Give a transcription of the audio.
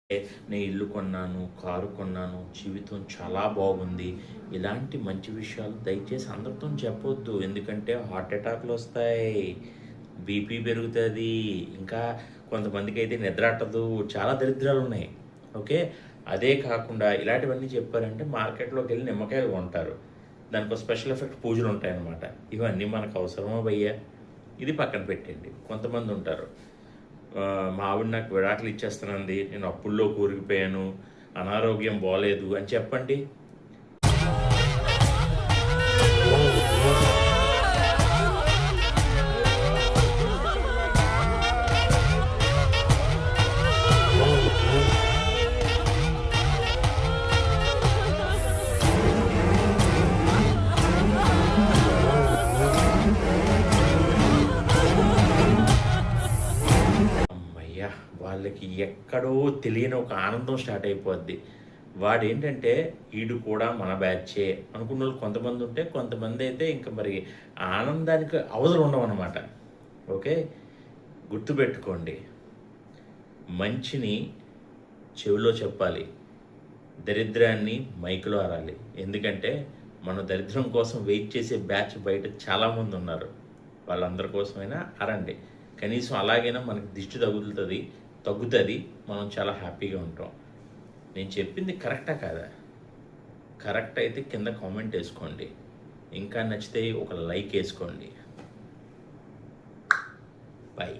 నేను ఇల్లు కొన్నాను, కారు కొన్నాను, జీవితం చాలా బాగుంది. ఇలాంటి మంచి విషయాలు దయచేసి అందరితో చెప్పొద్దు. ఎందుకంటే హార్ట్ అటాక్‌లు వస్తాయి. బీపీ పెరుగుతది. ఇంకా కొంతమందికైతే నిద్ర అట్టదు. చాలా దరిద్రాలున్నాయి. ఓకే. అదే కాకుండా ఇలాంటివన్నీ చెప్పారంటే మార్కెట్‌లోకెళ్ళి నిమ్మకాయలు కొంటారు. దానికో స్పెషల్ ఎఫెక్ట్ పూజలుంటాయన్నమాట. ఇవన్నీ మనకు అవసరమా భయ్యా? ఇది పక్కన పెట్టండి. కొంతమందుంటారు. మా ఆవిడ నాకు విడాకులు ఇచ్చేస్తానంది. నేను అప్పుల్లో కూరుకుపోయాను. అనారోగ్యం బాలేదు అని చెప్పండి. హమ్మయ్య! వాళ్ళకి ఎక్కడో తెలియని ఒక ఆనందం స్టార్ట్ అయిపోద్ది. వాడేంటంటే ఈడు కూడా మన బ్యాచే అనుకున్నోళ్ళు కొంతమందుంటే, కొంతమందైతే ఇంక మరి ఆ ఆనందానికి అవధులుండవనమాట. ఓకే. గుర్తుపెట్టుకోండి. మంచిని చెవిలో చెప్పాలి. దరిద్రాన్ని మైక్‌లో అరాలి. ఎందుకంటే, మన దరిద్రం కోసం వెయిట్ చేసే బ్యాచ్ బయట చాలామందున్నారు. వాళ్ళందరి కోసమైనా అరండి. కనీసం అలాగైనా మనకి దిష్టి తగ్గుతది. మనం చాలా హ్యాపీగా ఉంటాం. నేను చెప్పింది కరెక్టా కాదా? కరెక్ట్ అయితే కింద కామెంట్ ఏసుకోండి. ఇంకా నచ్చితే ఒక లైక్ ఏసుకోండి. బై.